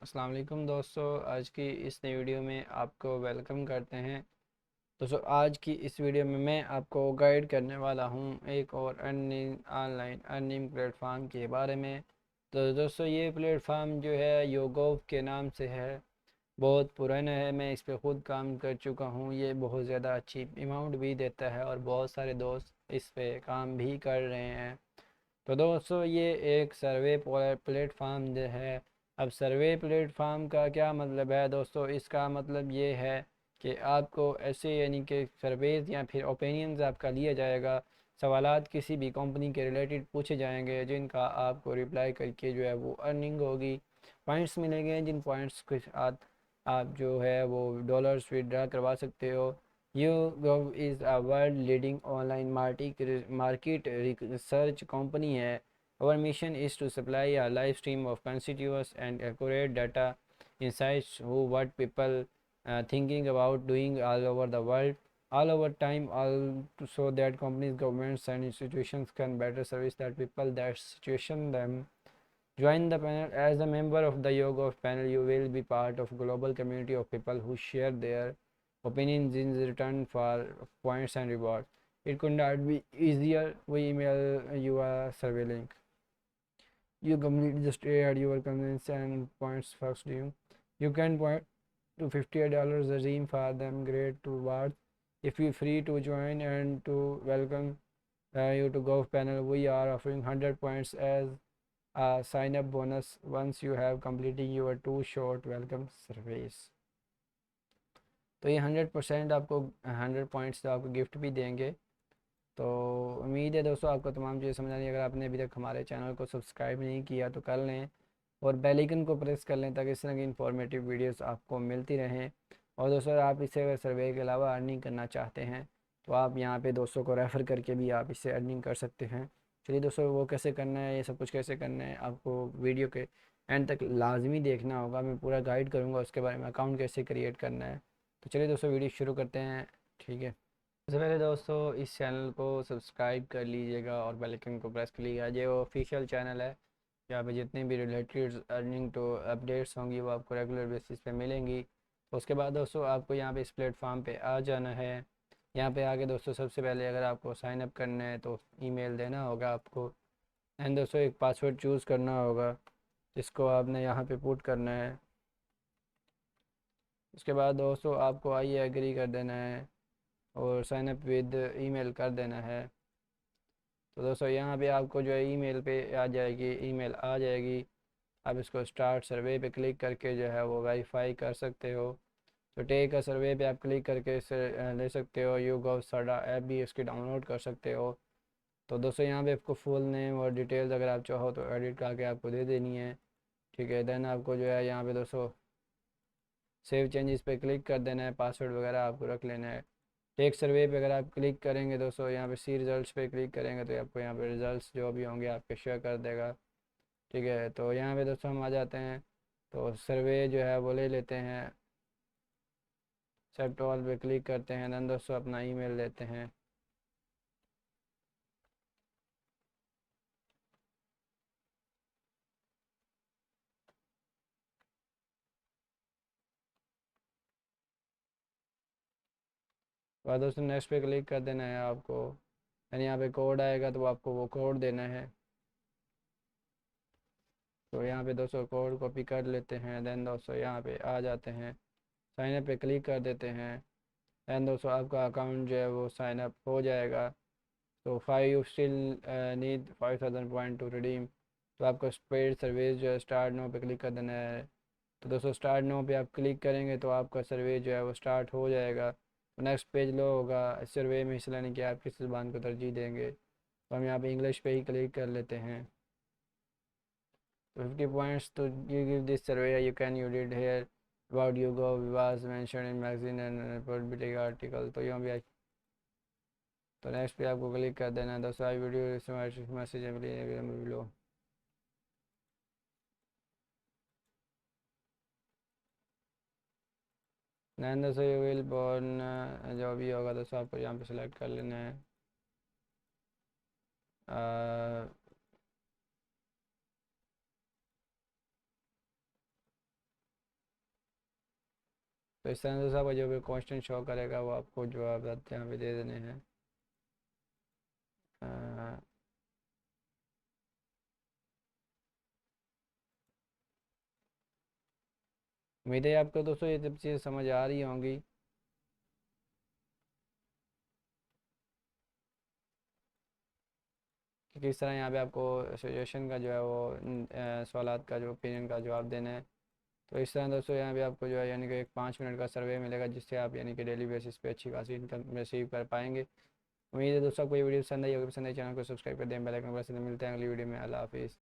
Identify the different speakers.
Speaker 1: अस्सलाम वालेकुम दोस्तों, आज की इस नई वीडियो में आपको वेलकम करते हैं। दोस्तों, आज की इस वीडियो में मैं आपको गाइड करने वाला हूं एक और अर्निंग ऑनलाइन अर्निंग प्लेटफॉर्म के बारे में। तो दोस्तों, ये प्लेटफॉर्म जो है योगोव के नाम से है। बहुत पुराना है, मैं इस पे ख़ुद काम कर चुका हूँ। ये बहुत ज़्यादा अच्छी अमाउंट भी देता है और बहुत सारे दोस्त इस पे काम भी कर रहे हैं। तो दोस्तों, ये एक सर्वे प्लेटफार्म जो है। अब सर्वे प्लेटफार्म का क्या मतलब है दोस्तों? इसका मतलब ये है कि आपको ऐसे यानी कि सर्वेज या फिर ओपिनियंस आपका लिया जाएगा। सवालात किसी भी कंपनी के रिलेटेड पूछे जाएंगे जिनका आपको रिप्लाई करके जो है वो अर्निंग होगी। पॉइंट्स मिलेंगे जिन पॉइंट्स के साथ आप जो है वो डॉलर्स विड्रा करवा सकते हो। yougov is a world leading online market research company है। Our mission is to supply a live stream of continuous and accurate data insights who what people thinking about doing all over the world, all over time, all so that companies, governments and institutions can better service that people that situation them. Join the panel as a member of the yoga panel. You will be part of global community of people who share their opinions in return for points and rewards. It could not be easier. We email you a survey link. You complete just add your convenience and points first you. You can point to $50 redeem for them great rewards. If you free to join and to welcome you to Gov panel, we are offering 100 points as sign up bonus once you have completing your 2 short welcome surveys। तो ये 100% आपको 100 points तो आपको gift भी देंगे। तो उम्मीद है दोस्तों आपको तमाम चीज़ें समझ आ रही है। अगर आपने अभी तक हमारे चैनल को सब्सक्राइब नहीं किया तो कर लें और बेल आइकन को प्रेस कर लें ताकि इस तरह की इंफॉर्मेटिव वीडियोस आपको मिलती रहें। और दोस्तों, आप इसे अगर सर्वे के अलावा अर्निंग करना चाहते हैं तो आप यहाँ पे दोस्तों को रेफ़र करके भी आप इससे अर्निंग कर सकते हैं। चलिए दोस्तों, वो कैसे करना है, ये सब कुछ कैसे करना है, आपको वीडियो के एंड तक लाजमी देखना होगा। मैं पूरा गाइड करूँगा उसके बारे में, अकाउंट कैसे क्रिएट करना है। तो चलिए दोस्तों, वीडियो शुरू करते हैं। ठीक है, सबसे पहले दोस्तों इस चैनल को सब्सक्राइब कर लीजिएगा और बेल आइकन को प्रेस कर लीजिएगा। ये ऑफिशियल चैनल है, यहाँ पे जितनी भी रिलेटेड अर्निंग तो अपडेट्स होंगी वो आपको रेगुलर बेसिस पे मिलेंगी। तो उसके बाद दोस्तों आपको यहाँ पे इस प्लेटफॉर्म पे आ जाना है। यहाँ पे आके दोस्तों सबसे पहले अगर आपको साइन अप करना है तो ईमेल देना होगा आपको। एंड दोस्तों एक पासवर्ड चूज़ करना होगा जिसको आपने यहाँ पे पुट करना है। उसके बाद दोस्तों आपको आइए एग्री कर देना है और साइन अप विद ईमेल कर देना है। तो दोस्तों यहाँ पे आपको जो है ईमेल पे आ जाएगी, ईमेल आ जाएगी। आप इसको स्टार्ट सर्वे पे क्लिक करके जो है वो वेरीफाई कर सकते हो। तो टेक अ सर्वे पे आप क्लिक करके इसे ले सकते हो। YouGov साडा ऐप भी इसकी डाउनलोड कर सकते हो। तो दोस्तों यहाँ पे आपको फुल नेम और डिटेल्स अगर आप चाहो तो एडिट करके आपको दे देनी है। ठीक है, देन आपको जो है यहाँ पे दोस्तों सेव चेंजेस पे क्लिक कर देना है। पासवर्ड वगैरह आपको रख लेना है। टेक सर्वे पे अगर आप क्लिक करेंगे दोस्तों, यहाँ पे सी रिज़ल्ट पे क्लिक करेंगे तो आपको यहाँ पे रिज़ल्ट जो भी होंगे आपके शेयर कर देगा। ठीक है, तो यहाँ पे दोस्तों हम आ जाते हैं। तो सर्वे जो है वो ले लेते हैं। सेट ऑल पे क्लिक करते हैं, देन दोस्तों अपना ईमेल देते हैं। और दोस्तों नेक्स्ट पे क्लिक कर देना है आपको। यानी यहाँ पे कोड आएगा तो आपको वो कोड देना है। तो यहाँ पे दोस्तों कोड कॉपी कर लेते हैं। देन दोस्तों यहाँ पे आ जाते हैं, साइन अप पे क्लिक कर देते हैं। देन दोस्तों आपका अकाउंट जो है वो साइन अप हो जाएगा। तो you still need 5000 point two redeem. तो आपको पेड सर्विस जो है स्टार्ट नो पे क्लिक कर देना है। तो दोस्तों स्टार्ट नो पे आप क्लिक करेंगे तो आपका सर्वे जो है वो स्टार्ट हो जाएगा। तो नेक्स्ट पेज लो होगा, इस सर्वे में हिस्सा लेने की आप किस ज़बान को तरजीह देंगे। तो हम यहाँ पे इंग्लिश पे ही क्लिक कर लेते हैं। तो 50 points to you give this survey you can you did here about you go was mentioned in magazine and public article। तो यहाँ भी तो नेक्स्ट पे आपको क्लिक कर देना है। दोस्तों आई वीडियो मैसेज बिलो। नैन दोस्तों यू विल बॉर्न जो भी होगा दोस्तों आपको यहाँ पे सेलेक्ट कर लेना है। तो इस तरह से आपका जो भी क्वेश्चन शो करेगा वो आपको जवाब यहाँ पे दे देने हैं। उम्मीद है आपको दोस्तों ये सब चीज़ें समझ आ रही होंगी। कि किस तरह यहाँ पे आपको सजेशन का जो है वो सवालात का जो ओपिनियन का जवाब देना है। तो इस तरह दोस्तों यहाँ पे आपको जो है यानी कि एक 5 मिनट का सर्वे मिलेगा, जिससे आप यानी कि डेली बेसिस पे अच्छी खासी इनकम रिसीव कर पाएंगे। उम्मीद है दोस्तों आपको ये वीडियो पसंद आई होगी। पसंद आई चैनल को सब्सक्राइब कर दें, बेल आइकन पर। मिलते हैं अगली वीडियो में। अल्लाह हाफिज़।